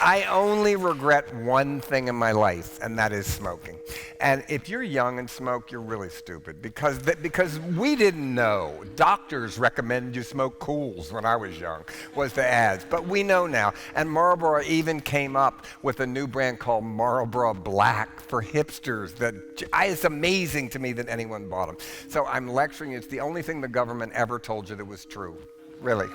I only regret one thing in my life, and that is smoking. And if you're young and smoke, you're really stupid because we didn't know. Doctors recommended you smoke Cools when I was young, was the ads. But we know now. And Marlboro even came up with a new brand called Marlboro Black for hipsters. It's amazing to me that anyone bought them. So I'm lecturing you. It's the only thing the government ever told you that was true. Really.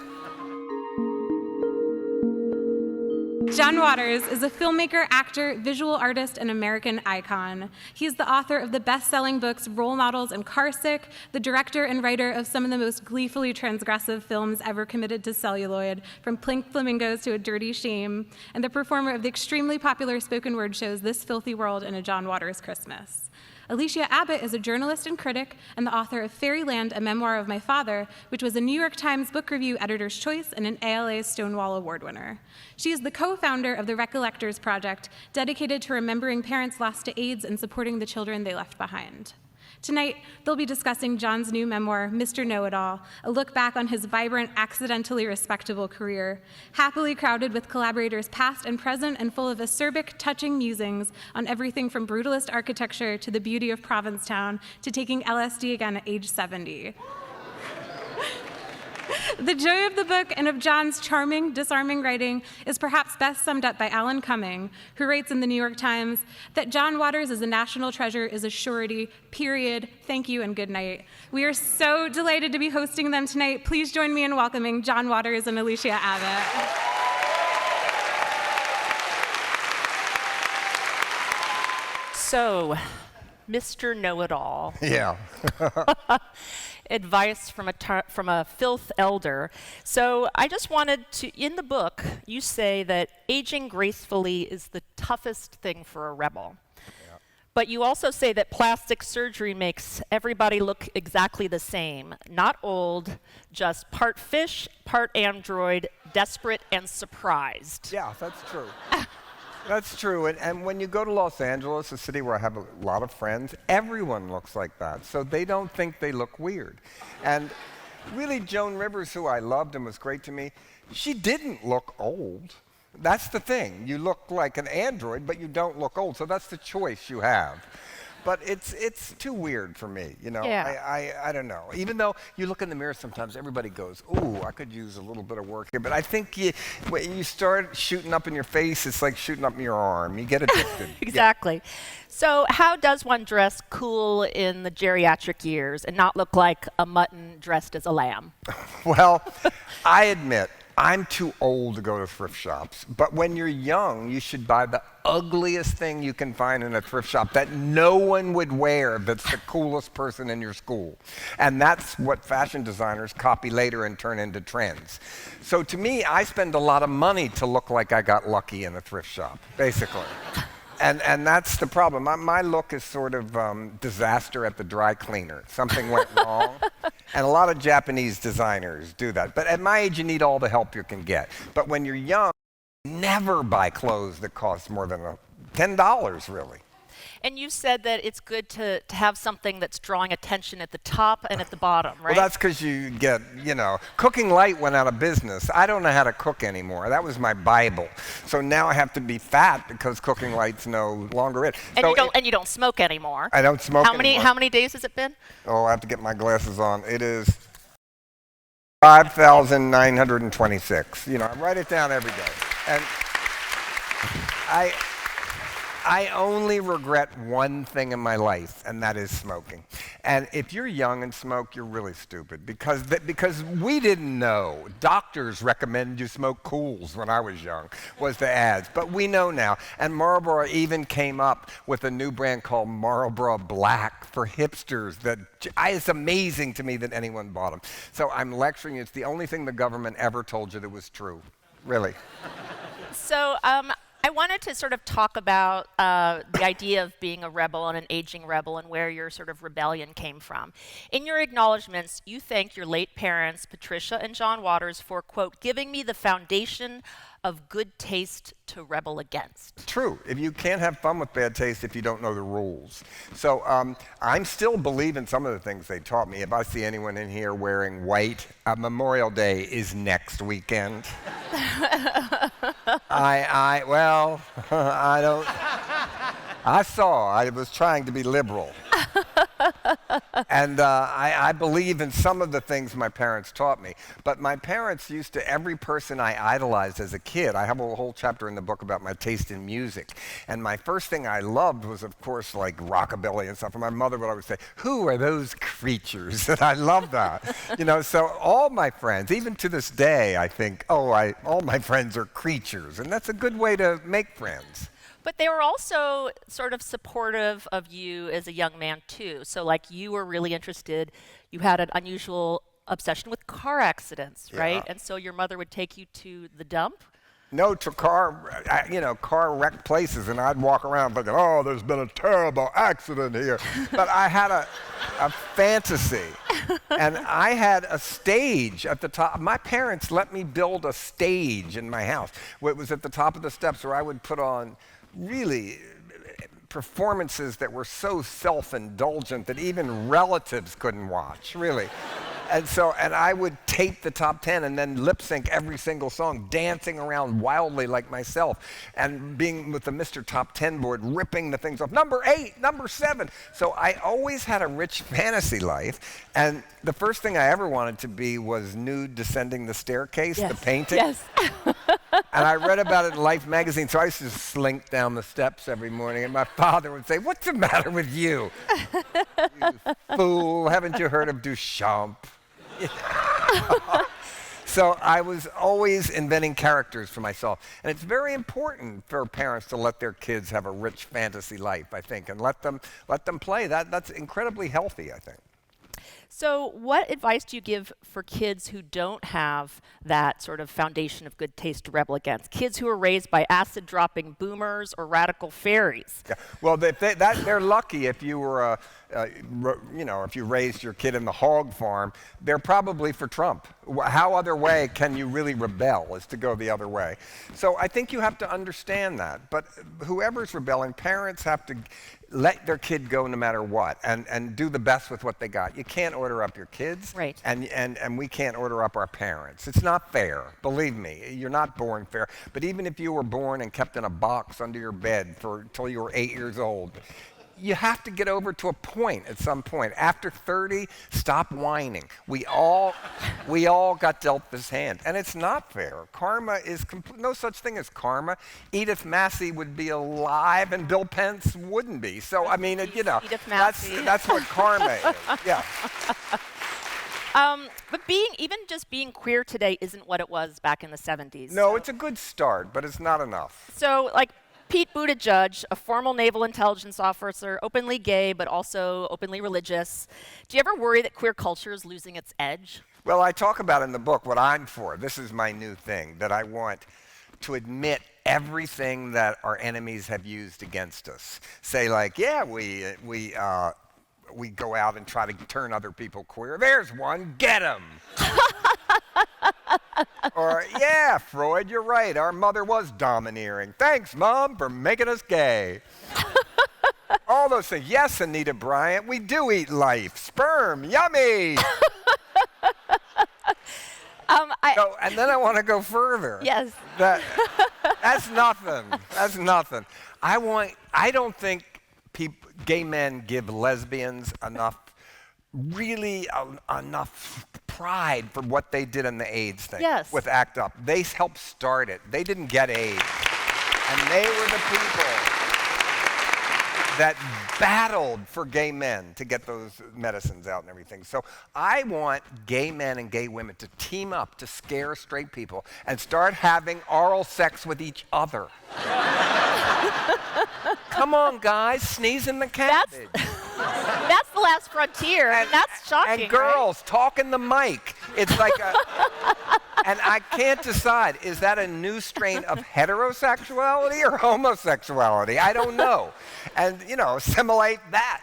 John Waters is a filmmaker, actor, visual artist, and American icon. He's the author of the best-selling books Role Models and Carsick, the director and writer of some of the most gleefully transgressive films ever committed to celluloid, from Pink Flamingos to A Dirty Shame, and the performer of the extremely popular spoken word shows This Filthy World and A John Waters Christmas. Alysia Abbott is a journalist and critic and the author of Fairyland, a memoir of my father, which was a New York Times Book Review Editor's Choice and an ALA Stonewall Award winner. She is the co-founder of the Recollectors Project, dedicated to remembering parents lost to AIDS and supporting the children they left behind. Tonight, they'll be discussing John's new memoir, Mr. Know-It-All, a look back on his vibrant, accidentally respectable career, happily crowded with collaborators past and present and full of acerbic, touching musings on everything from brutalist architecture to the beauty of Provincetown to taking LSD again at age 70. The joy of the book and of John's charming, disarming writing is perhaps best summed up by Alan Cumming, who writes in the New York Times that John Waters is a national treasure is a surety, period. Thank you and good night. We are so delighted to be hosting them tonight. Please join me in welcoming John Waters and Alysia Abbott. So, Mr. Know-It-All. Yeah. Advice from a filth elder. So I just wanted to, in the book, you say that aging gracefully is the toughest thing for a rebel. Yeah. But you also say that plastic surgery makes everybody look exactly the same. Not old, just part fish, part android, desperate and surprised. Yeah, that's true. That's true, and when you go to Los Angeles, a city where I have a lot of friends, everyone looks like that, so they don't think they look weird. And really, Joan Rivers, who I loved and was great to me, she didn't look old. That's the thing. You look like an android, but you don't look old, so that's the choice you have. But it's too weird for me, you know? Yeah. I don't know. Even though you look in the mirror sometimes, everybody goes, ooh, I could use a little bit of work here. But I think when you start shooting up in your face, it's like shooting up in your arm. You get addicted. Exactly. Yeah. So how does one dress cool in the geriatric years and not look like a mutton dressed as a lamb? Well, I admit, I'm too old to go to thrift shops, but when you're young, you should buy the ugliest thing you can find in a thrift shop that no one would wear that's the coolest person in your school. And that's what fashion designers copy later and turn into trends. So to me, I spend a lot of money to look like I got lucky in a thrift shop, basically. And that's the problem. My look is sort of disaster at the dry cleaner. Something went wrong. And a lot of Japanese designers do that. But at my age, you need all the help you can get. But when you're young, never buy clothes that cost more than $10, really. And you said that it's good to have something that's drawing attention at the top and at the bottom, right? Well, that's because you get, Cooking Light went out of business. I don't know how to cook anymore. That was my Bible. So now I have to be fat because Cooking Light's no longer it. And, so you don't smoke anymore. I don't smoke anymore. How many days has it been? Oh, I have to get my glasses on. It is 5,926. I write it down every day. And I only regret one thing in my life, and that is smoking. And if you're young and smoke, you're really stupid because we didn't know. Doctors recommended you smoke Cools when I was young, was the ads. But we know now. And Marlboro even came up with a new brand called Marlboro Black for hipsters. It's amazing to me that anyone bought them. So I'm lecturing you. It's the only thing the government ever told you that was true, really. So I wanted to sort of talk about the idea of being a rebel and an aging rebel and where your sort of rebellion came from. In your acknowledgments, you thank your late parents, Patricia and John Waters, for, quote, giving me the foundation of good taste to rebel against. True. If you can't have fun with bad taste if you don't know the rules. So I'm still believing some of the things they taught me. If I see anyone in here wearing white, Memorial Day is next weekend. Well, I don't. I was trying to be liberal. And I believe in some of the things my parents taught me. But my parents used to, every person I idolized as a kid, I have a whole chapter in the book about my taste in music. And my first thing I loved was, of course, like rockabilly and stuff. And my mother would always say, "Who are those creatures?" And I love that. So all my friends, even to this day, I think, all my friends are creatures. And that's a good way to make friends. But they were also sort of supportive of you as a young man, too. So, like, you were really interested. You had an unusual obsession with car accidents, right? Yeah. And so your mother would take you to the dump? No, to car wrecked places, and I'd walk around thinking, "Oh, there's been a terrible accident here." But I had a fantasy, and I had a stage at the top. My parents let me build a stage in my house. It was at the top of the steps where I would put on really performances that were so self-indulgent that even relatives couldn't watch, really. And I would tape the top 10 and then lip sync every single song, dancing around wildly like myself, and being with the Mr. Top 10 board, ripping the things off. Number 8, number 7. So I always had a rich fantasy life. And the first thing I ever wanted to be was nude descending the staircase, Yes. the painting. Yes. And I read about it in Life magazine, so I used to slink down the steps every morning, and my father would say, "What's the matter with you? You fool, haven't you heard of Duchamp?" So I was always inventing characters for myself. And it's very important for parents to let their kids have a rich fantasy life, I think, and let them play. That's incredibly healthy, I think. So what advice do you give for kids who don't have that sort of foundation of good taste to rebel against? Kids who are raised by acid-dropping boomers or radical fairies? Yeah. Well, they're lucky if you were if you raised your kid in the hog farm. They're probably for Trump. How other way can you really rebel is to go the other way. So I think you have to understand that. But whoever's rebelling, parents have to let their kid go no matter what, and do the best with what they got. You can't order up your kids, right? And we can't order up our parents. It's not fair. Believe me, you're not born fair. But even if you were born and kept in a box under your bed till you were 8 years old, you have to get over to a point at some point. After 30, stop whining. We all got dealt this hand, and it's not fair. Karma is no such thing as karma. Edith Massey would be alive, and Bill Pence wouldn't be. So I mean, Edith Massey. that's what karma is. Yeah. But just being queer today isn't what it was back in the 70s. No, it's a good start, but it's not enough. So, like, Pete Buttigieg, a former naval intelligence officer, openly gay, but also openly religious. Do you ever worry that queer culture is losing its edge? Well, I talk about in the book what I'm for. This is my new thing, that I want to admit everything that our enemies have used against us. Say, like, yeah, we go out and try to turn other people queer. There's one, get him. Or, yeah, Freud, you're right. Our mother was domineering. Thanks, Mom, for making us gay. All those things. Yes, Anita Bryant, we do eat life. Sperm, yummy. And then I want to go further. Yes. That's nothing. That's nothing. I don't think gay men give lesbians enough pride for what they did in the AIDS thing. Yes. With ACT UP. They helped start it. They didn't get AIDS. And they were the people that battled for gay men to get those medicines out and everything. So I want gay men and gay women to team up to scare straight people and start having oral sex with each other. Come on, guys, sneeze in the cabbage. That's the last frontier, and that's shocking. And girls, talk in the mic. It's like and I can't decide, is that a new strain of heterosexuality or homosexuality? I don't know. And, assimilate that.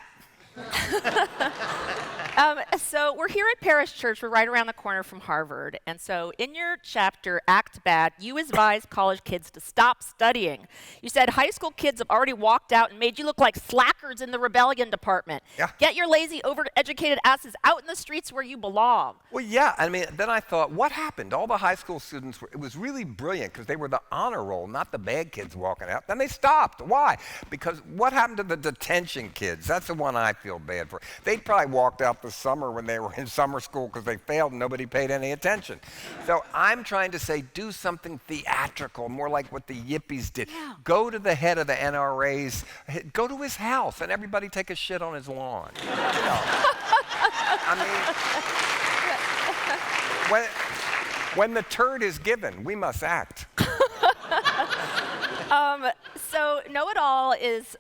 So we're here at Parish Church. We're right around the corner from Harvard. And so in your chapter, Act Bad, you advised college kids to stop studying. You said high school kids have already walked out and made you look like slackers in the rebellion department. Yeah. Get your lazy, overeducated asses out in the streets where you belong. Well, yeah. I mean, then I thought, what happened? All the high school students it was really brilliant because they were the honor roll, not the bad kids walking out. Then they stopped. Why? Because what happened to the detention kids? That's the one I feel bad for. They probably walked out this summer when they were in summer school because they failed and nobody paid any attention. So I'm trying to say, do something theatrical, more like what the yippies did. Yeah. Go to the head of the NRA's, go to his house and everybody take a shit on his lawn. You know. I mean, when the turd is given, we must act. So Know-It-All is,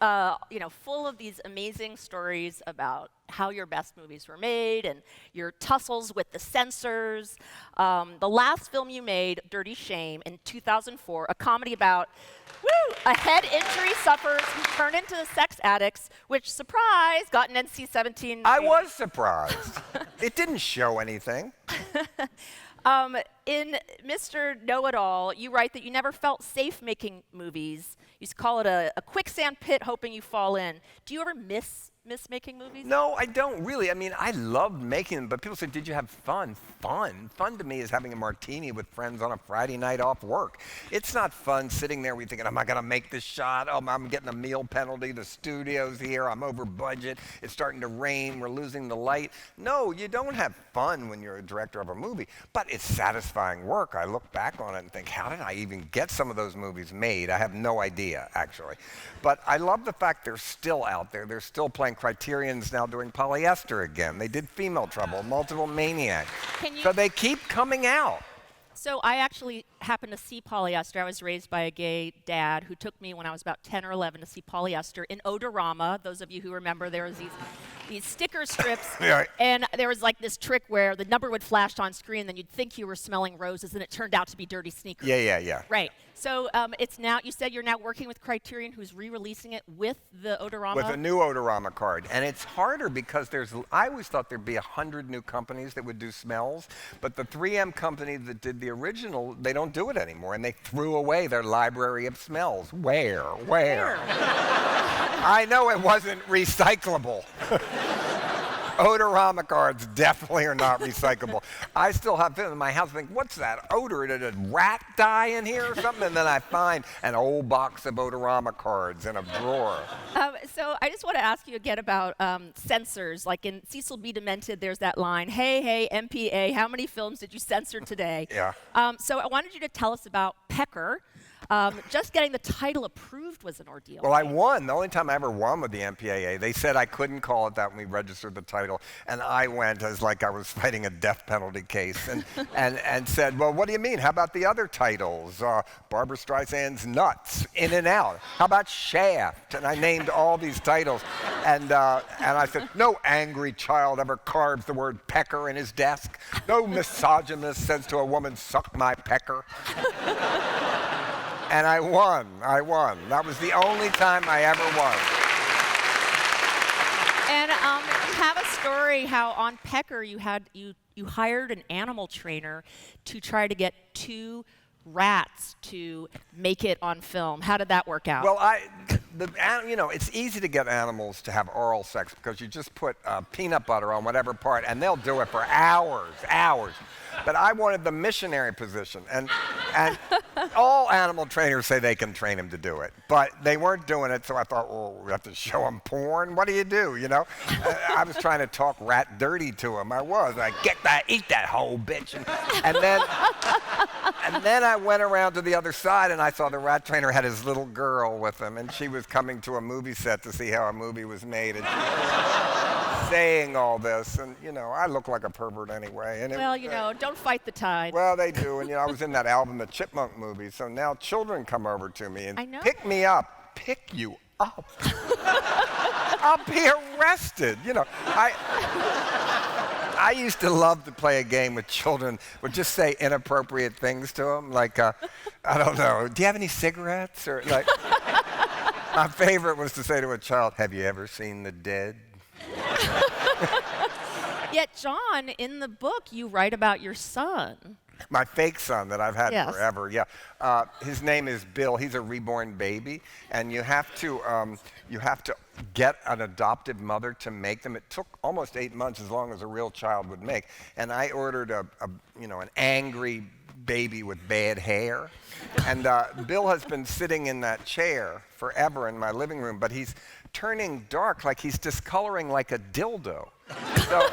full of these amazing stories about how your best movies were made and your tussles with the censors. The last film you made, Dirty Shame, in 2004, a comedy about a head injury sufferers who turn into sex addicts, which, surprise, got an NC-17. I was surprised. It didn't show anything. In Mr. Know-It-All, you write that you never felt safe making movies. You call it a quicksand pit hoping you fall in. Do you ever miss making movies? No, I don't really. I mean, I loved making them, but people say, did you have fun? Fun to me is having a martini with friends on a Friday night off work. It's not fun sitting there thinking, am I going to make this shot? Oh, I'm getting a meal penalty. The studio's here. I'm over budget. It's starting to rain. We're losing the light. No, you don't have fun when you're a director of a movie, but it's satisfying work. I look back on it and think, how did I even get some of those movies made? I have no idea, actually. But I love the fact they're still out there. They're still playing. Criterion's now doing Polyester again. They did Female Trouble, Multiple Maniac. So they keep coming out. So I actually happened to see Polyester. I was raised by a gay dad who took me when I was about 10 or 11 to see Polyester in Odorama. Those of you who remember, there was these sticker strips, Yeah. and there was like this trick where the number would flash on screen, then you'd think you were smelling roses, and it turned out to be Dirty Sneakers. Yeah. Right. So it's now, you said you're now working with Criterion, who's re-releasing it with the Odorama? With a new Odorama card. And it's harder because I always thought there'd be 100 new companies that would do smells, but the 3M company that did the original, they don't do it anymore, and they threw away their library of smells. Where? I know it wasn't recyclable. Odorama cards definitely are not recyclable. I still have them in my house. I think, what's that odor? Did a rat die in here or something? And then I find an old box of Odorama cards in a drawer. So I just want to ask you again about censors. Like in Cecil B. Demented, there's that line, hey, MPA, how many films did you censor today? Yeah. So I wanted you to tell us about Pecker. Just getting the title approved was an ordeal. Well, I won. The only time I ever won with the MPAA. They said I couldn't call it that when we registered the title, and I went as like I was fighting a death penalty case, and said, well, what do you mean? How about the other titles? Barbra Streisand's Nuts, In and Out. How about Shaft? And I named all these titles, and I said, no angry child ever carves the word pecker in his desk. No misogynist says to a woman, suck my pecker. And I won. That was the only time I ever won. And you have a story how on Pecker you hired an animal trainer to try to get 2 rats to make it on film. How did that work out? Well, it's easy to get animals to have oral sex because you just put peanut butter on whatever part, and they'll do it for hours. But I wanted the missionary position, and all animal trainers say they can train him to do it, but they weren't doing it. So I thought, well, we have to show him porn. What do you do? You know, I was trying to talk rat dirty to him. I was like, eat that whole bitch, and then I went around to the other side, and I saw the rat trainer had his little girl with him, and she was coming to a movie set to see how a movie was made, and saying all this, and I look like a pervert anyway. And don't fight the tide. Well, they do, and I was in that album, the Chipmunk movie, so now children come over to me and I know. pick me up, pick you up. I'll be arrested. I used to love to play a game with children, would just say inappropriate things to them, like, I don't know, do you have any cigarettes? Or like, my favorite was to say to a child, have you ever seen the dead? Yet, John, in the book, you write about your son. My fake son that I've had Yes. forever, yeah. His name is Bill. He's a reborn baby, and you have to get an adoptive mother to make them. It took almost 8 months, as long as a real child would make. And I ordered an angry baby with bad hair, and Bill has been sitting in that chair forever in my living room, but he's turning dark, like he's discoloring like a dildo. So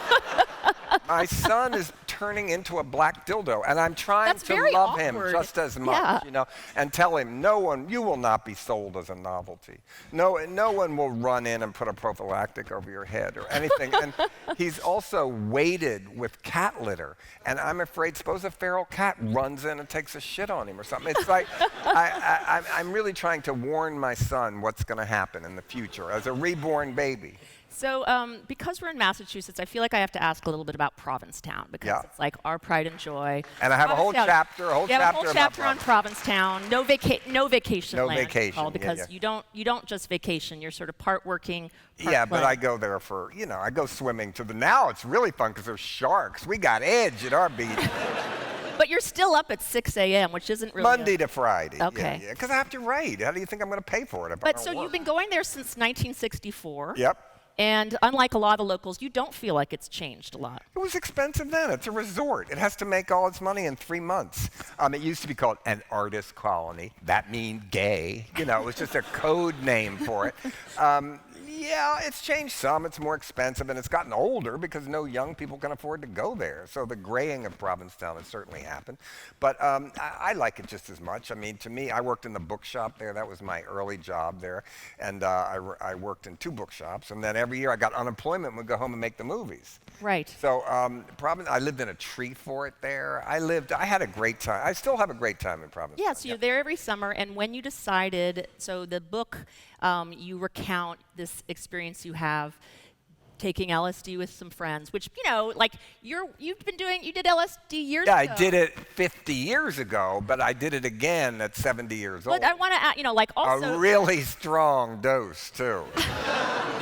my son is turning into a black dildo, and I'm trying That's to very love him awkward. just as much, Yeah. and tell him, you will not be sold as a novelty. No one will run in and put a prophylactic over your head or anything. And he's also weighted with cat litter, and I'm afraid, suppose a feral cat runs in and takes a shit on him or something. It's like, I'm really trying to warn my son what's going to happen in the future as a reborn baby. So, because we're in Massachusetts, I feel like I have to ask a little bit about Provincetown, because it's like our pride and joy. And I have a whole chapter, You have a whole chapter on Provincetown. No vacation land. It's called, because you don't just vacation. You're sort of part working. Part But I go there for, I go swimming now it's really fun because there's sharks. We got edge at our beach. But you're still up at 6 a.m., which isn't really Monday to Friday. Okay. Yeah, because I have to write. How do you think I'm going to pay for it? But so you've been going there since 1964. Yep. And unlike a lot of the locals, you don't feel like it's changed a lot. It was expensive then. It's a resort. It has to make all its money in 3 months. It used to be called an artist colony. That means gay. It was just a code name for it. Yeah, it's changed some. It's more expensive, and it's gotten older because no young people can afford to go there. So the graying of Provincetown has certainly happened. But I like it just as much. To me, I worked in the bookshop there. That was my early job there. And I worked in 2 bookshops. And then every year I got unemployment and would go home and make the movies. Right. So I lived in a tree fort there. I had a great time. I still have a great time in Provincetown. Yeah, so you're there every summer. And when you decided, so the book, you recount this experience you have taking LSD with some friends, which, you did LSD years ago. Yeah, I did it 50 years ago, but I did it again at 70 years old. But I want to add, also. A really strong dose, too.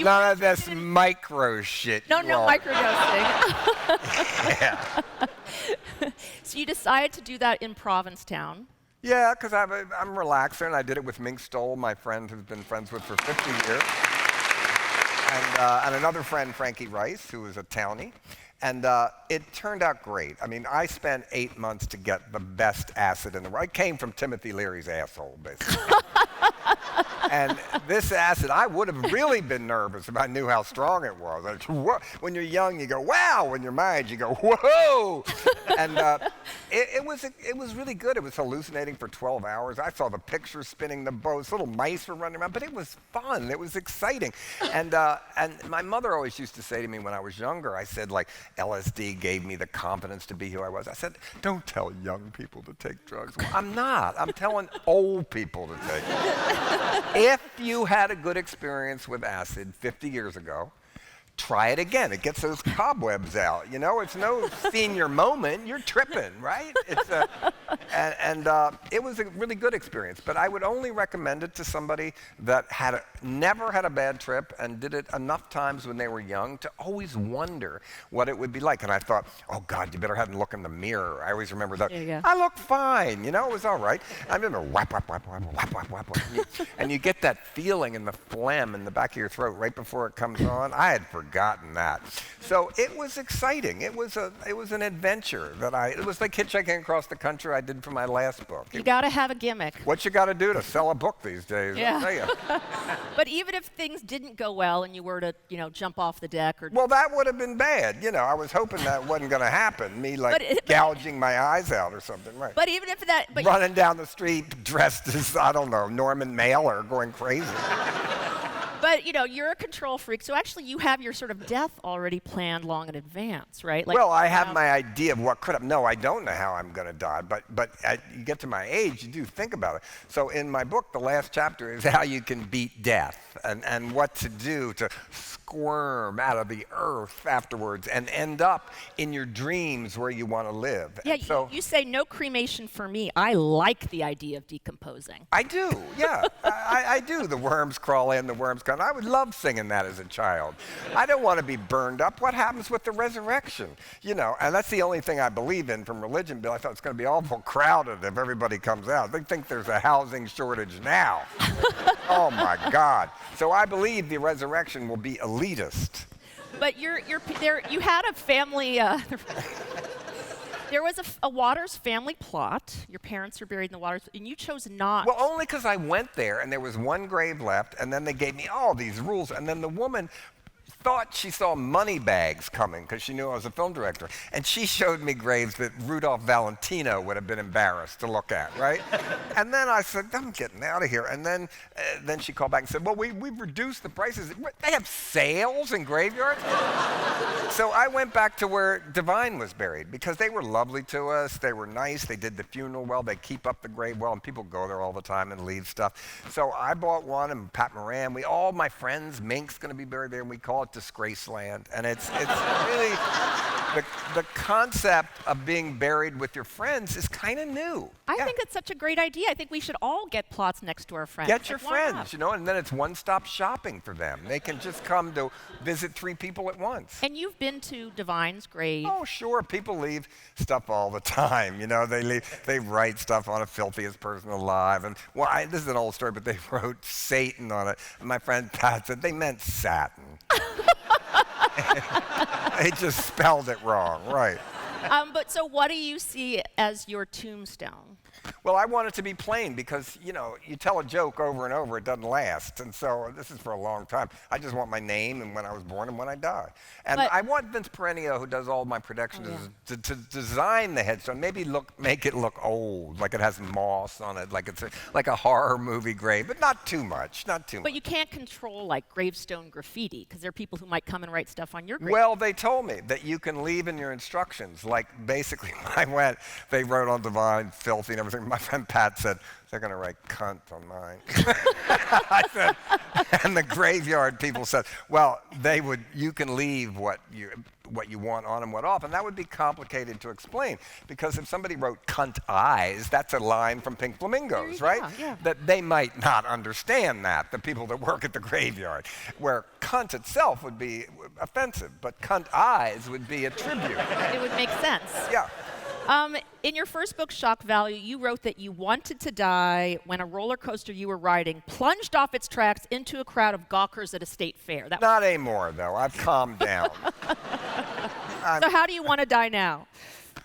None of this micro shit. No microdosing. Yeah. So you decided to do that in Provincetown. Yeah, because I'm a relaxer, and I did it with Mink Stoll, my friend who's been friends with for 50 years. And another friend, Frankie Rice, who was a townie. And it turned out great. I spent 8 months to get the best acid in the world. I came from Timothy Leary's asshole, basically. And this acid, I would have really been nervous if I knew how strong it was. When you're young, you go, wow. When you're my age, you go, whoa. And it was really good. It was hallucinating for 12 hours. I saw the pictures spinning, the boats, little mice were running around, but it was fun. It was exciting. And my mother always used to say to me when I was younger, I said, LSD gave me the confidence to be who I was. I said, don't tell young people to take drugs. Well, I'm not. I'm telling old people to take it. If you had a good experience with acid 50 years ago, try it again. It gets those cobwebs out. It's no senior moment. You're tripping, right? It was a really good experience. But I would only recommend it to somebody that never had a bad trip and did it enough times when they were young to always wonder what it would be like. And I thought, oh God, you better have a look in the mirror. I always remember that. I look fine. It was all right. I remember whap, whap, whap, whap, whap, whap, whap, whap. And you get that feeling in the phlegm in the back of your throat right before it comes on. I had forgotten that. So it was exciting. It was an adventure it was like hitchhiking across the country I did for my last book. You got to have a gimmick. What you got to do to sell a book these days? Yeah. I'll tell you. But even if things didn't go well and you were to, jump off the deck Well, that would have been bad. I was hoping that wasn't going to happen. Me gouging my eyes out or something, right? But even if that running down the street dressed as, I don't know, Norman Mailer going crazy. But, you're a control freak, so actually you have your sort of death already planned long in advance, right? I have my idea of what could have. No, I don't know how I'm going to die, but you get to my age, you do think about it. So in my book, the last chapter is how you can beat death and what to do to squirm out of the earth afterwards and end up in your dreams where you want to live. Yeah, you say no cremation for me. I like the idea of decomposing. I do, yeah. I do. The worms crawl in, the worms come. And I would love singing that as a child. I don't want to be burned up. What happens with the resurrection? You know, and that's the only thing I believe in from religion, Bill. I thought it's going to be awful crowded if everybody comes out. They think there's a housing shortage now. Oh, my God. So I believe the resurrection will be elitist. But you had a family. There was a Waters family plot. Your parents were buried in the Waters, and you chose not. Well, only because I went there, and there was one grave left, and then they gave me all these rules, and then the woman thought she saw money bags coming because she knew I was a film director. And she showed me graves that Rudolph Valentino would have been embarrassed to look at, right? And then I said, I'm getting out of here. And then she called back and said, well, we've reduced the prices. They have sales in graveyards? So I went back to where Divine was buried because they were lovely to us. They were nice. They did the funeral well. They keep up the grave well, and people go there all the time and leave stuff. So I bought one, and Pat Moran, all my friends, Mink's going to be buried there, and we call it Disgraceland. And it's really, the concept of being buried with your friends is kind of new. I think it's such a great idea. I think we should all get plots next to our friends. Get your friends, you know, and then it's one-stop shopping for them. They can just come to visit 3 people at once. And you've been to Divine's grave. Oh, sure. People leave stuff all the time. You know, they write stuff on a filthiest person alive. And well, this is an old story, but they wrote Satan on it. And my friend Pat said they meant satin. They just spelled it wrong, right? But so what do you see as your tombstone? Well, I want it to be plain because, you know, you tell a joke over and over, it doesn't last. And so this is for a long time. I just want my name and when I was born and when I die. And but I want Vince Perenio, who does all my productions, to design the headstone. Maybe make it look old, like it has moss on it, like it's like a horror movie grave, but not too much, not too much. But you can't control, like, gravestone graffiti because there are people who might come and write stuff on your grave. Well, they told me that you can leave in your instructions. Like, basically, when I went, they wrote on Divine, filthy and everything. My friend Pat said, they're going to write cunt on mine. I said, and the graveyard people said, well, you can leave what you want on and what off, and that would be complicated to explain, because if somebody wrote cunt eyes, that's a line from Pink Flamingos, right? Yeah. That they might not understand that, the people that work at the graveyard, where cunt itself would be offensive, but cunt eyes would be a tribute. It would make sense. Yeah. In your first book, Shock Value, you wrote that you wanted to die when a roller coaster you were riding plunged off its tracks into a crowd of gawkers at a state fair. Not anymore, though. I've calmed down. So how do you want to die now?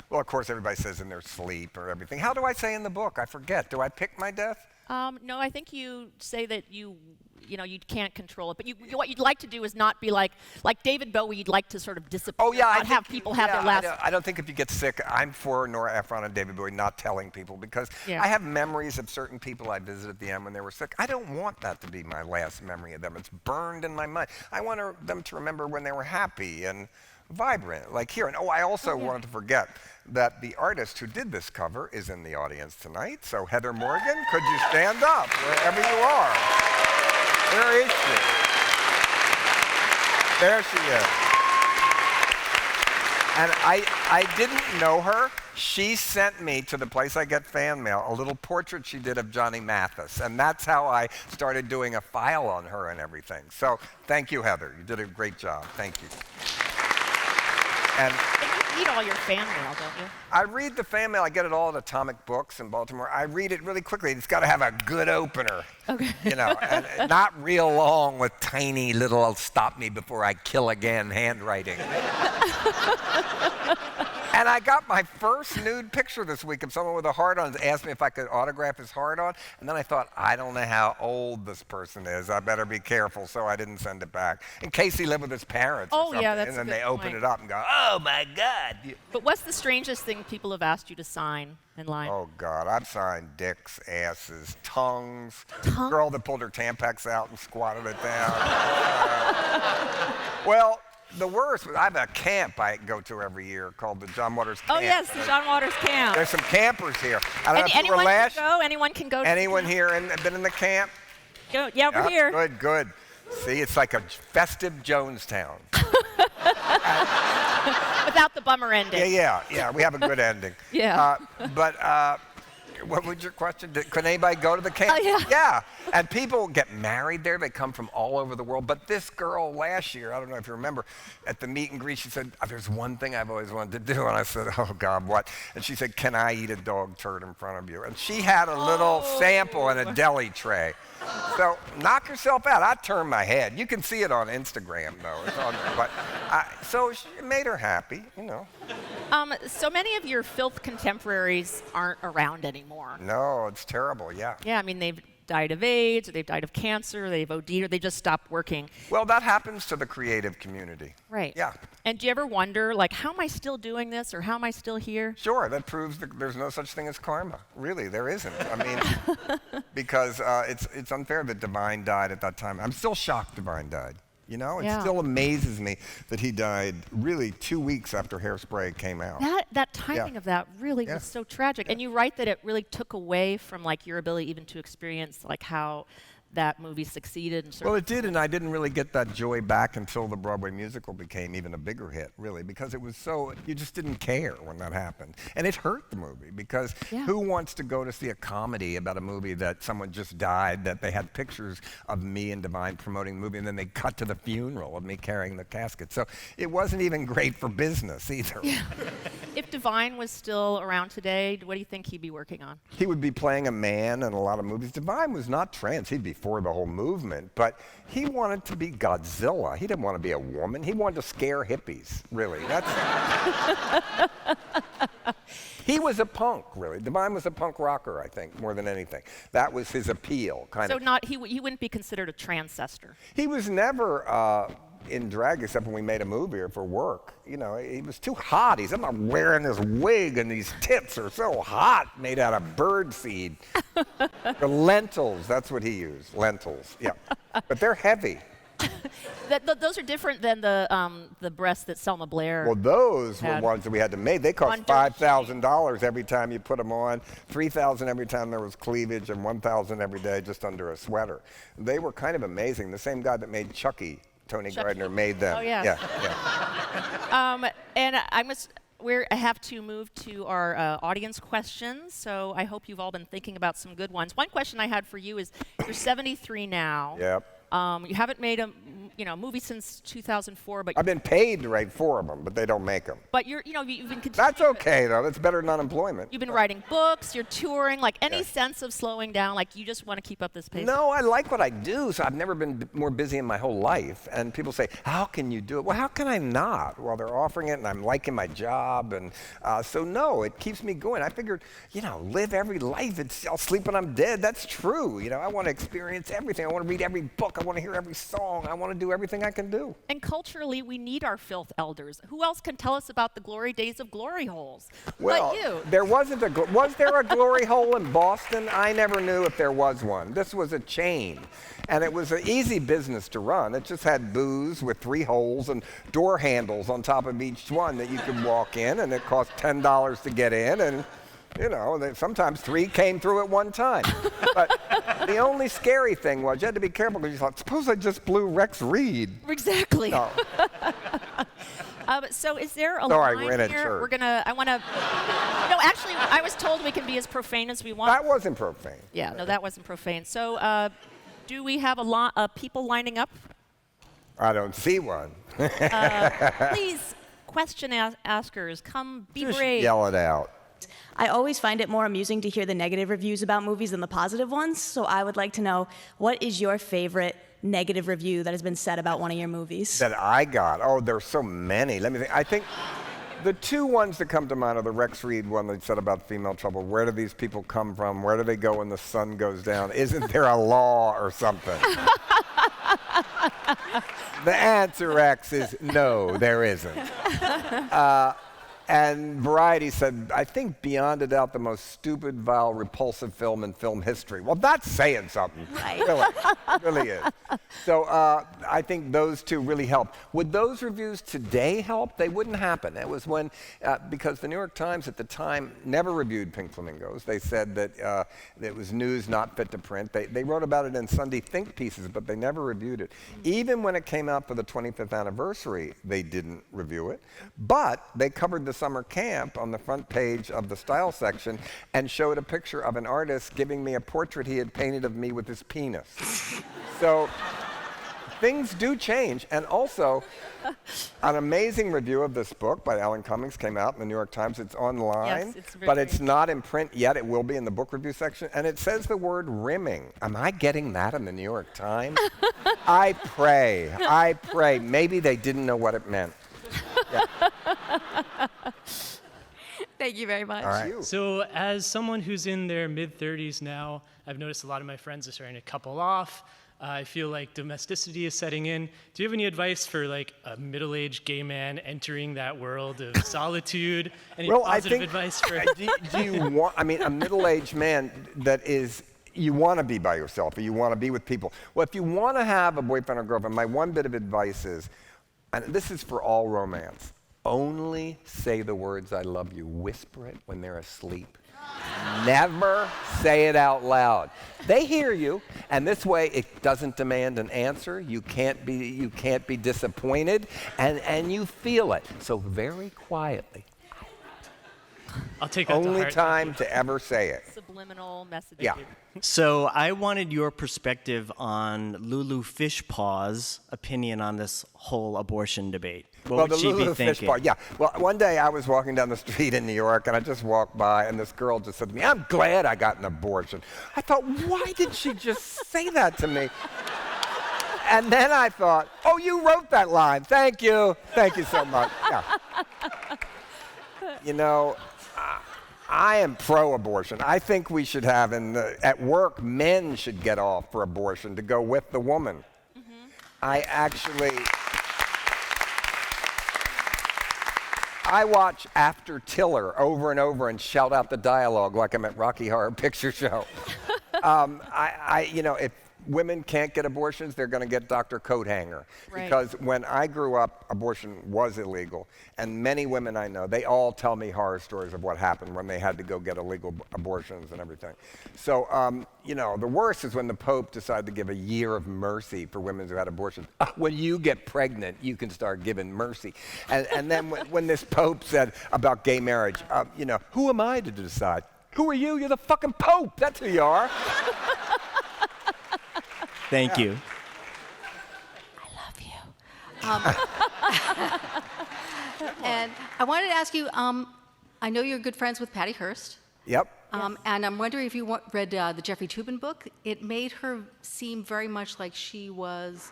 Well, of course, everybody says in their sleep or everything. How do I say in the book? I forget. Do I pick my death? No, I think you say that you can't control it. But what you'd like to do is not be like David Bowie. You'd like to sort of disappear. Oh, yeah. Not have people have their last. I don't think if you get sick, I'm for Nora Ephron and David Bowie not telling people, because I have memories of certain people I visited at the end when they were sick. I don't want that to be my last memory of them. It's burned in my mind. I want them to remember when they were happy and vibrant, like here. And I also wanted to forget that the artist who did this cover is in the audience tonight. So Heather Morgan, could you stand up wherever you are? Where is she? There she is. And I didn't know her. She sent me to the place I get fan mail a little portrait she did of Johnny Mathis. And that's how I started doing a file on her and everything. So thank you, Heather. You did a great job. Thank you. And you read all your fan mail, don't you? I read the fan mail. I get it all at Atomic Books in Baltimore. I read it really quickly. It's got to have a good opener. Okay. You know, and not real long with tiny little "stop me before I kill again" handwriting. And I got my first nude picture this week of someone with a heart-on. Asked me if I could autograph his heart-on. And then I thought, I don't know how old this person is. I better be careful, so I didn't send it back. In case he lived with his parents or something. Yeah, that's and then a good they open point. it up and go, oh, my God. But what's the strangest thing people have asked you to sign in line? Oh, God. I've signed dicks, asses, tongues. Girl that pulled her Tampax out and squatted it down. Well, the worst was I have a camp I go to every year called the John Waters Camp. Oh, yes, the John Waters Camp. There's some campers here. I don't know if you were Anyone can go? Anyone can go? Anyone here been in the camp? Go, yeah, we're here. Good, good. See, it's like a festive Jonestown. Without the bummer ending. Yeah, we have a good ending. Yeah. But What was your question? Could anybody go to the camp? Yeah. And people get married there. They come from all over the world. But this girl last year, I don't know if you remember, at the meet and greet, she said, there's one thing I've always wanted to do. And I said, oh, God, what? And she said, can I eat a dog turd in front of you? And she had a little sample in a deli tray. So knock yourself out. I turned my head. You can see it on Instagram, though. It's on there. But so it made her happy, you know. So many of your filth contemporaries aren't around anymore. No, it's terrible, yeah. Yeah, I mean, they've died of AIDS, or they've died of cancer, or they've OD'd, or they just stopped working. Well, that happens to the creative community. Right. Yeah. And do you ever wonder, like, how am I still doing this, or how am I still here? Sure, that proves that there's no such thing as karma. Really, there isn't. I mean, because it's unfair that Divine died at that time. I'm still shocked Divine died. You know, it still amazes me that he died really 2 weeks after Hairspray came out. That timing of that really was so tragic. And you write that it really took away from like your ability even to experience like how that movie succeeded. And Well, it did, and I didn't really get that joy back until the Broadway musical became even a bigger hit, really, because it was so, you just didn't care when that happened. And it hurt the movie, because who wants to go to see a comedy about a movie that someone just died, that they had pictures of me and Divine promoting the movie, and then they cut to the funeral of me carrying the casket. So it wasn't even great for business either. Yeah. If Divine was still around today, what do you think he'd be working on? He would be playing a man in a lot of movies. Divine was not trans. He'd be for the whole movement, but he wanted to be Godzilla. He didn't want to be a woman. He wanted to scare hippies, really. He was a punk, really. Divine was a punk rocker, I think, more than anything. That was his appeal, kind of. So he wouldn't be considered a transcester? He was never in drag except when we made a movie or for work. You know, he was too hot. I'm not wearing this wig, and these tits are so hot, made out of bird seed. The lentils, that's what he used, lentils, yeah. But they're heavy. Those are different than the breasts that Selma Blair. Well, those were ones that we had to make. They cost $5,000 every time you put them on, $3,000 every time there was cleavage, and $1,000 every day just under a sweater. They were kind of amazing. The same guy that made Chucky, Tony Gardner, made them. Oh, yeah. And I have to move to our audience questions, so I hope you've all been thinking about some good ones. One question I had for you is, you're 73 now. Yep. You haven't made a movie since 2004, but I've been paid to write 4 of them, but they don't make them. But you've been continuing. That's okay, though. That's better than unemployment. You've been writing books. You're touring. Like any sense of slowing down? Like you just want to keep up this pace? No, I like what I do. So I've never been more busy in my whole life. And people say, "How can you do it?" Well, how can I not? Well, they're offering it, and I'm liking my job, and so no, it keeps me going. I figured, live every life. I'll sleep when I'm dead. That's true. I want to experience everything. I want to read every book. I want to hear every song. I want to do everything I can do. And culturally, we need our filth elders. Who else can tell us about the glory days of glory holes? Well, but you. There wasn't was there a glory hole in Boston? I never knew if there was one. This was a chain, and it was an easy business to run. It just had booths with 3 holes and door handles on top of each one that you could walk in, and it cost $10 to get in, and sometimes 3 came through at one time. But the only scary thing was you had to be careful because you thought, suppose I just blew Rex Reed. Exactly. No. So is there a Sorry, line we're in a here? church. No, actually, I was told we can be as profane as we want. That wasn't profane. Yeah, no, that wasn't profane. So do we have a lot of people lining up? I don't see one. Please, question askers, come be Just brave. yell it out. I always find it more amusing to hear the negative reviews about movies than the positive ones, so I would like to know, what is your favorite negative review that has been said about one of your movies? That I got? Oh, there's so many. Let me think. I think the 2 ones that come to mind are the Rex Reed one that said about female trouble. Where do these people come from? Where do they go when the sun goes down? Isn't there a law or something? The answer, Rex, is no, there isn't. And Variety said, I think beyond a doubt the most stupid, vile, repulsive film in film history. Well, that's saying something. Right. Really, it really is. So I think those 2 really helped. Would those reviews today help? They wouldn't happen. It was when, because the New York Times at the time never reviewed Pink Flamingos. They said that it was news not fit to print. They wrote about it in Sunday Think pieces, but they never reviewed it. Even when it came out for the 25th anniversary, they didn't review it. But they covered the summer camp on the front page of the style section and showed a picture of an artist giving me a portrait he had painted of me with his penis. So things do change. And also, an amazing review of this book by Alan Cummings came out in the New York Times. It's online, Yes, it's very but it's great. not in print yet. It will be in the book review section. And it says the word rimming. Am I getting that in the New York Times? I pray. Maybe they didn't know what it meant. Yeah. Thank you very much. All right. So as someone who's in their mid-30s now, I've noticed a lot of my friends are starting to couple off. I feel like domesticity is setting in. Do you have any advice for like a middle-aged gay man entering that world of solitude? Any positive advice for? do you want? I mean, a middle-aged man that is. You want to be by yourself, or you want to be with people. Well, if you want to have a boyfriend or girlfriend, my one bit of advice is, and this is for all romance, only say the words "I love you." Whisper it when they're asleep. Never say it out loud. They hear you, and this way it doesn't demand an answer. You can't be disappointed, and you feel it. So very quietly. I'll take that to Only heart. time to ever say it. Subliminal messaging. Yeah. So I wanted your perspective on Lulu Fishpaw's opinion on this whole abortion debate. What would she be thinking? Yeah. Well, one day I was walking down the street in New York, and I just walked by, and this girl just said to me, "I'm glad I got an abortion." I thought, why did she just say that to me? And then I thought, oh, you wrote that line. Thank you. Thank you so much. Yeah. You know, I am pro-abortion. I think we should have, at work, men should get off for abortion to go with the woman. I watch After Tiller over and over and shout out the dialogue like I'm at Rocky Horror Picture Show. If women can't get abortions, they're going to get Dr. Coathanger. Right. Because when I grew up, abortion was illegal. And many women I know, they all tell me horror stories of what happened when they had to go get illegal abortions and everything. So, the worst is when the Pope decided to give a year of mercy for women who had abortions. When you get pregnant, you can start giving mercy. And then when this Pope said about gay marriage, who am I to decide? Who are you? You're the fucking Pope. That's who you are. Thank you. And I wanted to ask you, I know you're good friends with Patty Hearst. Yep. And I'm wondering if you read the Jeffrey Toobin book. It made her seem very much like she was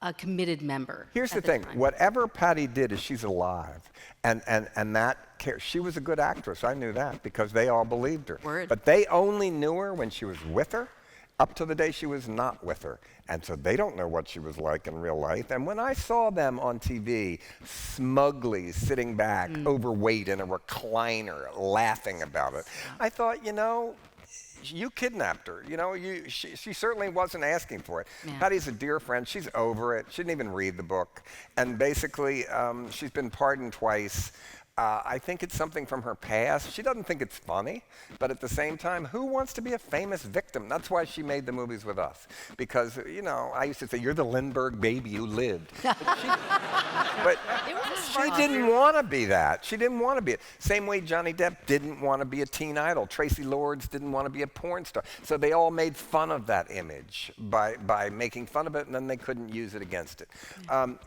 a committed member. Here's the at thing. time. Whatever Patty did is she's alive. And that she was a good actress. I knew that because they all believed her. Word. But they only knew her when she was with her up to the day she was not with her. And so they don't know what she was like in real life. And when I saw them on TV, smugly sitting back, overweight in a recliner, laughing about it, I thought, you kidnapped her. She certainly wasn't asking for it. Yeah. Patty's a dear friend. She's over it. She didn't even read the book. And basically, she's been pardoned twice. I think it's something from her past. She doesn't think it's funny, but at the same time, who wants to be a famous victim? That's why she made the movies with us. Because, I used to say, you're the Lindbergh baby who lived. But she didn't want to be that. She didn't want to be it. Same way Johnny Depp didn't want to be a teen idol. Tracy Lords didn't want to be a porn star. So they all made fun of that image by making fun of it, and then they couldn't use it against it.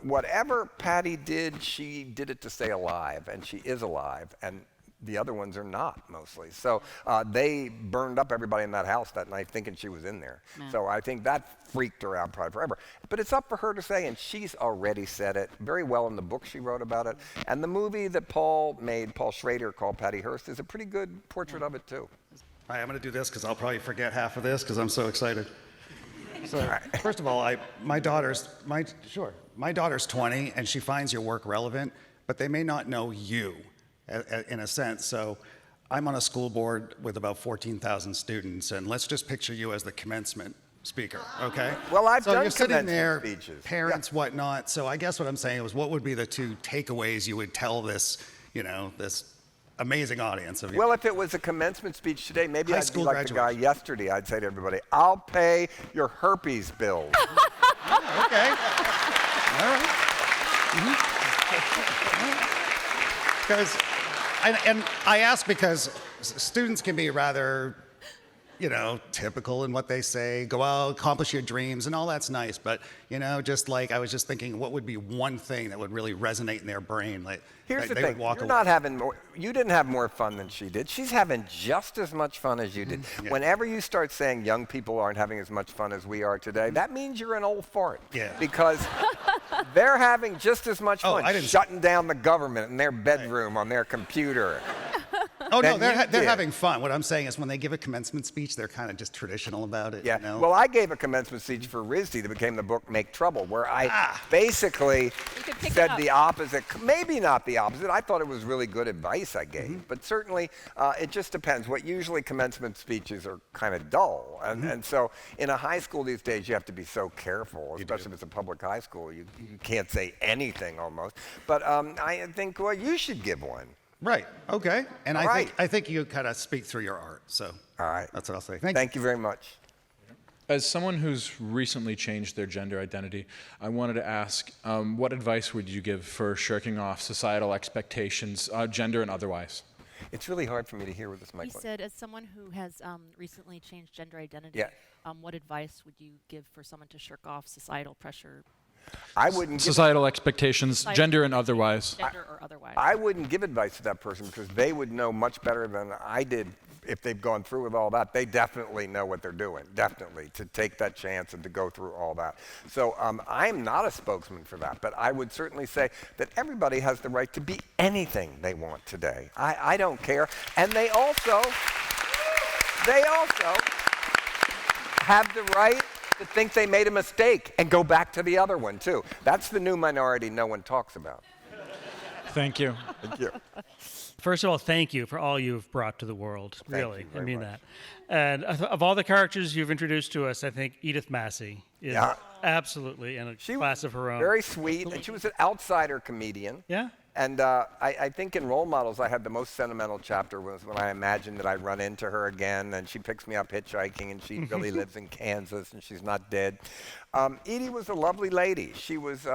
Whatever Patty did, she did it to stay alive, and she is alive, and the other ones are not, mostly. So they burned up everybody in that house that night thinking she was in there. Yeah. So I think that freaked her out probably forever. But it's up for her to say, and she's already said it very well in the book she wrote about it. And the movie that Paul Schrader, called Patty Hearst, is a pretty good portrait of it, too. All right, I'm going to do this because I'll probably forget half of this because I'm so excited. So, first of all, my daughter's 20, and she finds your work relevant, but they may not know you, in a sense. So I'm on a school board with about 14,000 students, and let's just picture you as the commencement speaker, okay? Well, I've so done you're sitting commencement there, speeches. parents, whatnot. So I guess what I'm saying was, what would be the 2 takeaways you would tell this, this amazing audience of you? Well, if it was a commencement speech today, maybe High I'd be school like the guy graduation. yesterday. I'd say to everybody, I'll pay your herpes bills. Okay. All right. Because, and I ask because students can be rather, typical in what they say, go out, accomplish your dreams, and all that's nice. But, just like, I was just thinking, what would be one thing that would really resonate in their brain? Like, Here's the they thing, would walk you're away. not having more, you didn't have more fun than she did. She's having just as much fun as you did. Yeah. Whenever you start saying young people aren't having as much fun as we are today, that means you're an old fart. Yeah. Because they're having just as much Oh, fun I didn't- shutting down the government in their bedroom on their computer. Oh, no, than you they're did. having fun. What I'm saying is when they give a commencement speech, they're kind of just traditional about it. Yeah. Well, I gave a commencement speech for RISD that became the book Make Trouble, where I basically could pick it said up. the opposite. Maybe not the opposite. I thought it was really good advice I gave. But certainly, it just depends. What usually commencement speeches are kind of dull. And so in a high school these days, you have to be so careful, especially if it's a public high school. You can't say anything almost. But I think, well, you should give one. Right. Okay. And All right. I think you kind of speak through your art. So All right. that's what I'll say. Thank you very much. As someone who's recently changed their gender identity, I wanted to ask, what advice would you give for shirking off societal expectations, gender and otherwise? It's really hard for me to hear with this He microphone. said, as someone who has recently changed gender identity, Yeah. what advice would you give for someone to shirk off societal pressure, I wouldn't give Societal expectations, gender and otherwise. gender or otherwise? I wouldn't give advice to that person because they would know much better than I did if they've gone through with all that. They definitely know what they're doing, definitely, to take that chance and to go through all that. So I'm not a spokesman for that, but I would certainly say that everybody has the right to be anything they want today. I don't care. And they also have the right to think they made a mistake and go back to the other one, too. That's the new minority no one talks about. Thank you. Thank you. First of all, thank you for all you've brought to the world. Thank Really, you I very mean much. that. And of all the characters you've introduced to us, I think Edith Massey is Yeah. absolutely in a class of her own. Very sweet, and she was an outsider comedian. Yeah. And I think in Role Models, I had the most sentimental chapter was when I imagined that I'd run into her again, and she picks me up hitchhiking, and she really lives in Kansas, and she's not dead. Edie was a lovely lady. She was,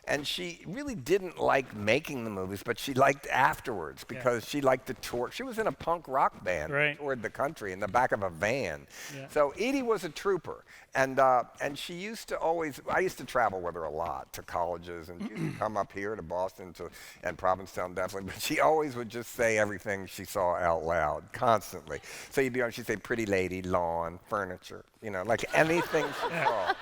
and she really didn't like making the movies, but she liked afterwards because she liked to tour. She was in a punk rock band, Right. toured the country in the back of a van. Yeah. So Edie was a trooper, and she used to always. I used to travel with her a lot to colleges, and she used to come up here to Boston and Provincetown definitely. But she always would just say everything she saw out loud constantly. So you'd be on. She'd say "pretty lady," "lawn," "furniture," like anything she saw.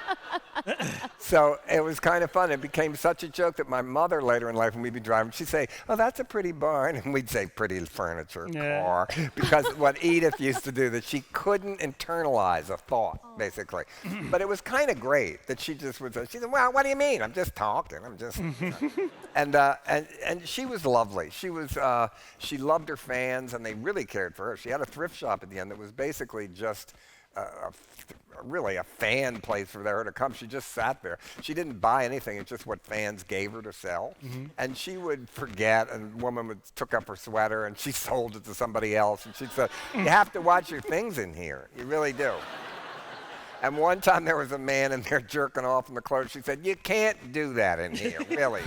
So it was kind of fun. It became such a joke that my mother later in life, when we'd be driving, she'd say, "Oh, that's a pretty barn," and we'd say "pretty furniture car," because what Edith used to do, that she couldn't internalize a thought, basically. But it was kind of great that she just would say, she said, "Well, what do you mean? I'm just talking. I'm just," and she was lovely. She was she loved her fans, and they really cared for her. She had a thrift shop at the end that was basically just really a fan place for her to come. She just sat there. She didn't buy anything. It's just what fans gave her to sell. And she would forget, and a woman took up her sweater, and she sold it to somebody else. And she'd say, "You have to watch your things in here. You really do." And one time there was a man in there jerking off in the clothes. She said, "You can't do that in here, really.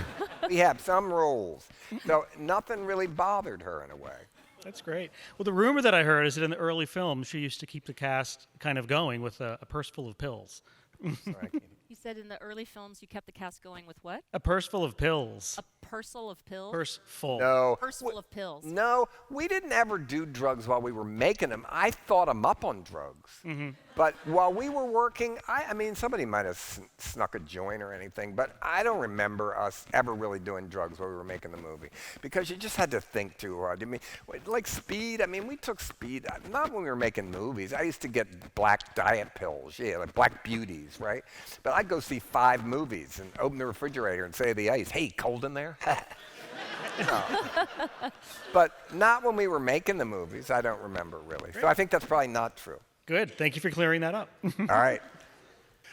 We have some rules." So nothing really bothered her in a way. That's great. Well, the rumor that I heard is that in the early films, she used to keep the cast kind of going with a purse full of pills. You said in the early films you kept the cast going with what? A purse full of pills. A parcel of pills? Purse full. No. Purse full of pills. No, we didn't ever do drugs while we were making them. I thought them up on drugs. But while we were working, I mean, somebody might have snuck a joint or anything, but I don't remember us ever really doing drugs while we were making the movie because you just had to think too hard. I mean, like speed, I mean, we took speed, not when we were making movies. I used to get black diet pills, like black beauties, right? But I'd go see 5 movies and open the refrigerator and say to the ice, "Hey, cold in there?" No. But not when we were making the movies. I don't remember really. So I think that's probably not true. Good. Thank you for clearing that up. All right.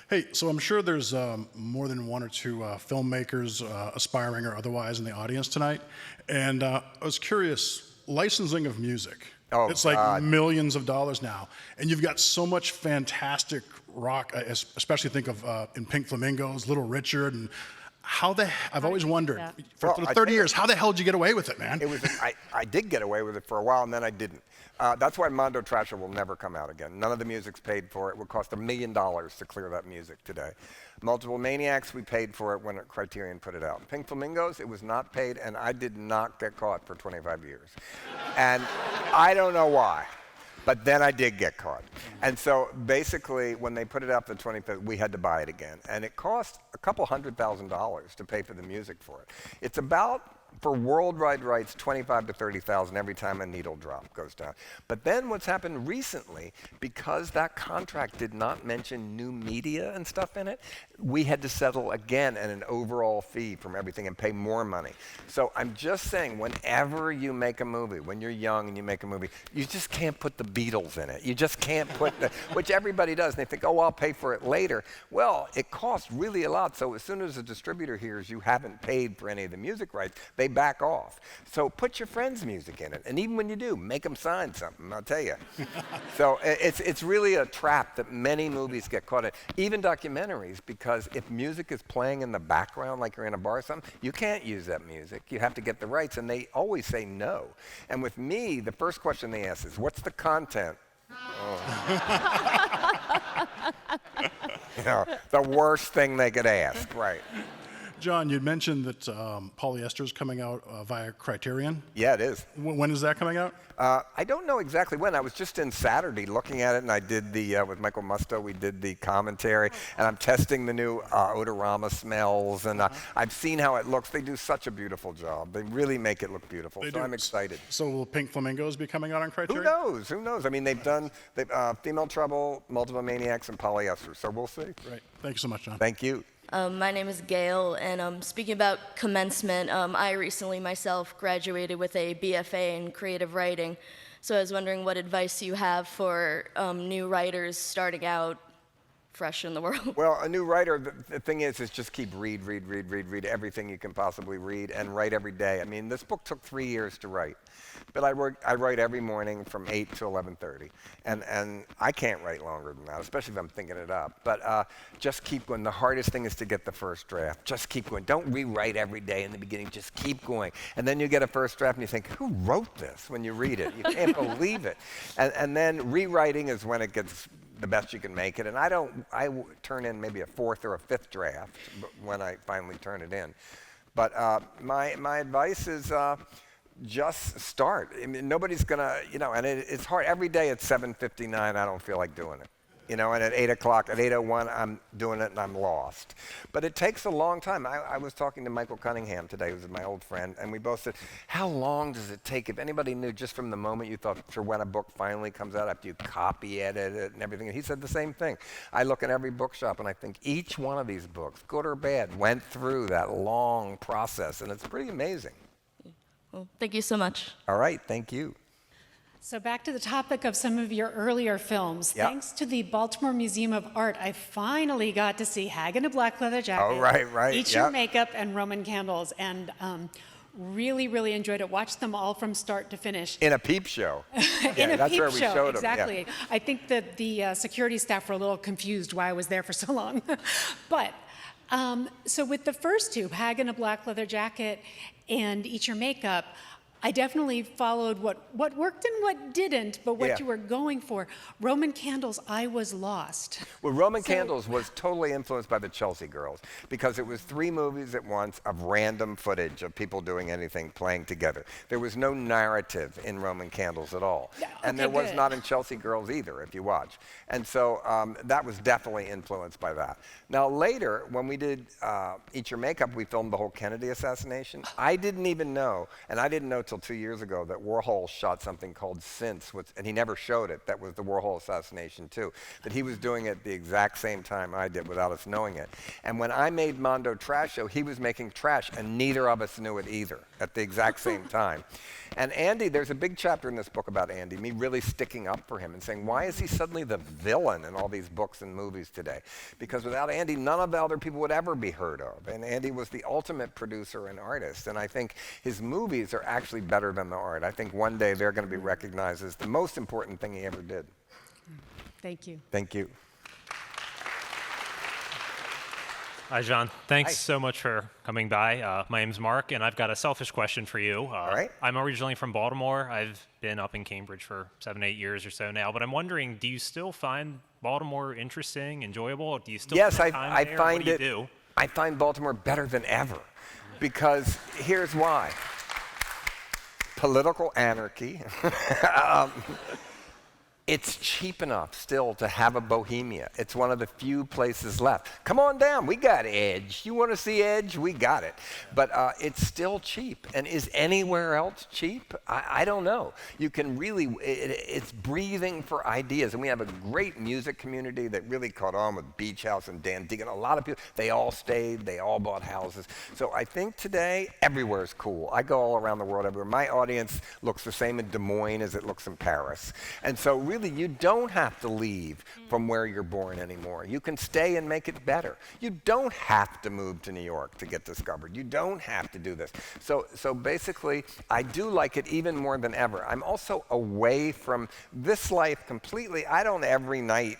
Hey, so I'm sure there's more than 1 or 2 filmmakers, aspiring or otherwise, in the audience tonight. And I was curious, licensing of music. Oh, it's like God. millions of dollars now. And you've got so much fantastic rock, especially think of in Pink Flamingos, Little Richard. And I've always wondered, for Well, I 30 think- years, how the hell did you get away with it, man? It was. I did get away with it for a while, and then I didn't. That's why Mondo Trasher will never come out again. None of the music's paid for. It would cost $1 million to clear that music today. Multiple Maniacs, we paid for it when Criterion put it out. Pink Flamingos, it was not paid, and I did not get caught for 25 years. And I don't know why. But then I did get caught. And so basically, when they put it out the 25th, we had to buy it again. And it cost a couple $100,000 to pay for the music for it. It's about, for worldwide rights, 25 to 30,000 every time a needle drop goes down. But then what's happened recently, because that contract did not mention new media and stuff in it, we had to settle again at an overall fee from everything and pay more money. So I'm just saying, whenever you make a movie, when you're young and you make a movie, you just can't put the Beatles in it. You just can't put the, which everybody does. And they think, oh, I'll pay for it later. Well, it costs really a lot. So as soon as a distributor hears you haven't paid for any of the music rights, they back off. So put your friends' music in it. And even when you do, make them sign something, I'll tell you. So it's really a trap that many movies get caught in, even documentaries, because if music is playing in the background, like you're in a bar or something, you can't use that music. You have to get the rights, and they always say no. And with me, the first question they ask is, what's the content? Oh. You know, the worst thing they could ask, right? John, you'd mentioned that Polyester is coming out via Criterion. Yeah, it is. When is that coming out? I don't know exactly when. I was just in Saturday looking at it, and I did the, with Michael Musto, we did the commentary, and I'm testing the new Odorama smells, and I've seen how it looks. They do such a beautiful job. They really make it look beautiful, so I'm excited. So will Pink Flamingos be coming out on Criterion? Who knows? Who knows? I mean, they've done Female Trouble, Multiple Maniacs, and Polyester, so we'll see. Right. Thank you so much, John. Thank you. My name is Gail, and speaking about commencement, I recently myself graduated with a BFA in creative writing. So I was wondering what advice you have for new writers starting out fresh in the world. Well, a new writer, the thing is just keep read everything you can possibly read and write every day. I mean, this book took 3 years to write, but I write every morning from 8 to 11:30, and I can't write longer than that, especially if I'm thinking it up. But just keep going. The hardest thing is to get the first draft. Just keep going. Don't rewrite every day in the beginning. Just keep going. And then you get a first draft and you think, who wrote this when you read it? You can't believe it. And then rewriting is when it gets the best you can make it. And I turn in maybe a fourth or a fifth draft when I finally turn it in. But my advice is just start. I mean, nobody's gonna, and it's hard. Every day at 7:59, I don't feel like doing it. And at 8 o'clock, at 8:01, I'm doing it and I'm lost. But it takes a long time. I was talking to Michael Cunningham today, who's my old friend, and we both said, how long does it take? If anybody knew just from the moment you thought, for when a book finally comes out, after you copy edit it and everything. And he said the same thing. I look in every bookshop and I think each one of these books, good or bad, went through that long process, and it's pretty amazing. Well, thank you so much. All right, thank you. So back to the topic of some of your earlier films. Yep. Thanks to the Baltimore Museum of Art, I finally got to see Hag in a Black Leather Jacket, Oh, right. Eat Your Makeup, and Roman Candles, and really, really enjoyed it. Watched them all from start to finish. In a peep show. In a that's peep where we show, showed exactly. them. Yeah. I think that the security staff were a little confused why I was there for so long. But so with the first two, Hag in a Black Leather Jacket and Eat Your Makeup, I definitely followed what worked and what didn't, but what you were going for. Roman Candles, I was lost. Well, Roman Candles was totally influenced by the Chelsea Girls because it was 3 movies at once of random footage of people doing anything, playing together. There was no narrative in Roman Candles at all. And there was not in Chelsea Girls either, if you watch. And so that was definitely influenced by that. Now later, when we did Eat Your Makeup, we filmed the whole Kennedy assassination. I didn't even know, and I didn't know till 2 years ago, that Warhol shot something called Since, and he never showed it. That was the Warhol assassination too. That he was doing it the exact same time I did without us knowing it. And when I made Mondo Trash Show, he was making trash, and neither of us knew it either at the exact same time. And Andy, there's a big chapter in this book about Andy, me really sticking up for him and saying, why is he suddenly the villain in all these books and movies today? Because without Andy, none of the other people would ever be heard of. And Andy was the ultimate producer and artist. And I think his movies are actually better than the art. I think one day they're going to be recognized as the most important thing he ever did. Thank you. Thank you. Hi, John. Thanks Hi. so much for coming by. My name's Mark, and I've got a selfish question for you. All right. I'm originally from Baltimore. I've been up in Cambridge for 7, 8 years or so now, but I'm wondering, do you still find Baltimore interesting, enjoyable? Do you still Yes, spend time I there? find What do it. you do? I find Baltimore better than ever, because here's why. Political anarchy. It's cheap enough still to have a Bohemia. It's one of the few places left. Come on down, we got Edge. You want to see Edge? We got it. But it's still cheap. And is anywhere else cheap? I don't know. You can really, it's breathing for ideas. And we have a great music community that really caught on with Beach House and Dan Deegan. A lot of people, they all stayed, they all bought houses. So I think today, everywhere's cool. I go all around the world everywhere. My audience looks the same in Des Moines as it looks in Paris. And so really, you don't have to leave from where you're born anymore. You can stay and make it better. You don't have to move to New York to get discovered. You don't have to do this. So basically, I do like it even more than ever. I'm also away from this life completely. I don't every night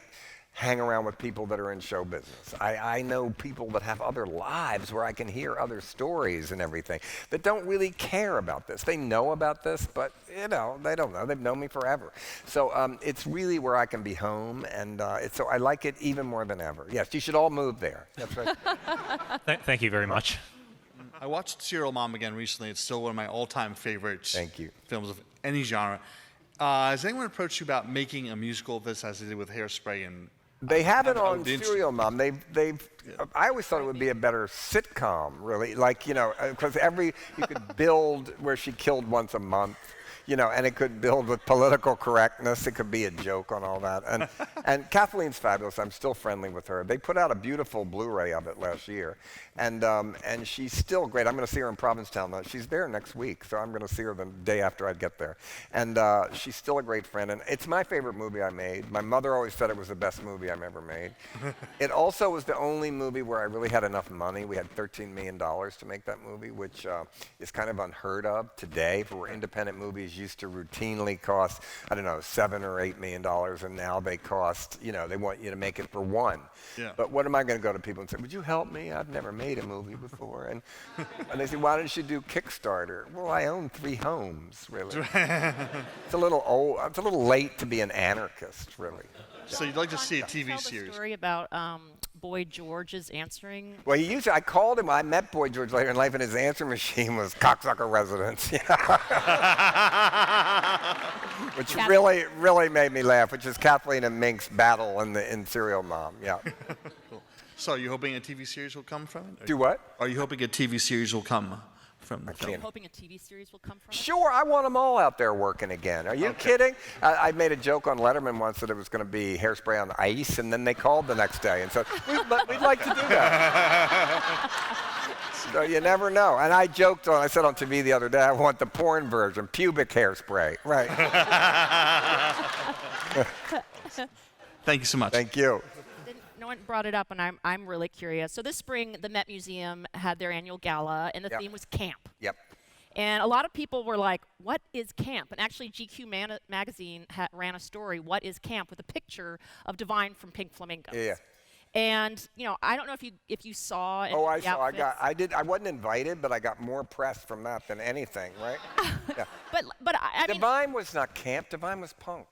hang around with people that are in show business. I know people that have other lives where I can hear other stories and everything that don't really care about this. They know about this, but they don't know. They've known me forever. So it's really where I can be home, and so I like it even more than ever. Yes, you should all move there. That's right. Thank you very much. I watched Serial Mom again recently. It's still one of my all-time favorites. Thank you. Films of any genre. Has anyone approached you about making a musical of this, as they did with Hairspray and? They have it on Serial Mom. I always thought it would be a better sitcom, really. Like, because you could build where she killed once a month, and it could build with political correctness. It could be a joke on all that. And Kathleen's fabulous. I'm still friendly with her. They put out a beautiful Blu-ray of it last year. And she's still great. I'm going to see her in Provincetown. She's there next week, so I'm going to see her the day after I get there. And she's still a great friend. And it's my favorite movie I made. My mother always said it was the best movie I've ever made. It also was the only movie where I really had enough money. We had $13 million to make that movie, which is kind of unheard of today for where independent movies used to routinely cost, I don't know, $7 or $8 million, and now they cost, they want you to make it for one. Yeah. But what am I going to go to people and say, would you help me? I've never made a movie before. And they say, why don't you do Kickstarter? Well, I own 3 homes, really. It's a little old. It's a little late to be an anarchist, really. So you'd like to see a TV tell series? The story about Boy George's answering. Well, I called him. I met Boy George later in life, and his answer machine was cocksucker residence. Which really made me laugh, which is Kathleen and Mink's battle in Serial Mom. Yeah. Cool. So are you hoping a TV series will come from it? Do what? Are you hoping a TV series will come from the film? Are you hoping a TV series will come from it? Sure, I want them all out there working again. Are you kidding? I made a joke on Letterman once that it was going to be Hairspray on ice, and then they called the next day and said, we'd like to do that. So you never know. And I said on TV the other day, I want the porn version, pubic hairspray. Right. Thank you so much. Thank you. No one brought it up, and I'm really curious. So this spring, the Met Museum had their annual gala, and the theme was camp. Yep. And a lot of people were like, what is camp? And actually, GQ magazine ran a story, what is camp, with a picture of Divine from Pink Flamingos. Yeah. And, I don't know if you saw any Oh, I of the saw. outfits. I wasn't invited, but I got more press from that than anything, right? Yeah. But I mean, Divine was not camp. Divine was punk.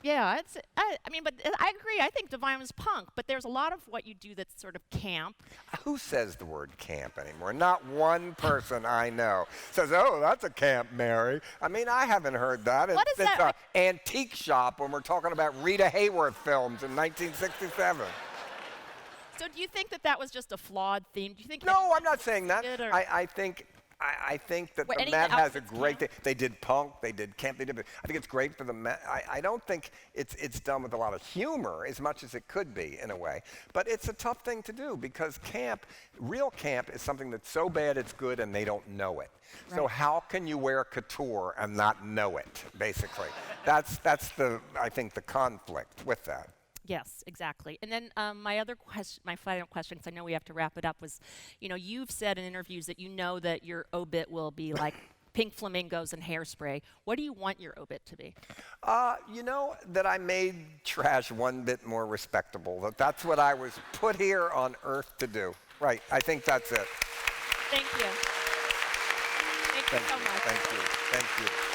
yeah, but I agree. I think Divine was punk, but there's a lot of what you do that's sort of camp. Who says the word camp anymore? Not one person I know says, oh, that's a camp, Mary. I mean, I haven't heard that. What is that? It's an antique shop when we're talking about Rita Hayworth films in 1967. So do you think that was just a flawed theme? Do you think? No, I'm not saying that. I think that Were the any Met of the has a outfits great thing. camp? They did punk, they did camp, I think it's great for the Met. I don't think it's done with a lot of humor as much as it could be in a way. But it's a tough thing to do because real camp is something that's so bad it's good and they don't know it. Right. So how can you wear couture and not know it, basically? That's I think the conflict with that. Yes, exactly. And then my final question, because I know we have to wrap it up, was, you've said in interviews that that your obit will be like Pink Flamingos and Hairspray. What do you want your obit to be? That I made trash one bit more respectable. That's what I was put here on earth to do. Right. I think that's it. Thank you. Thank you so much. Thank you. Thank you.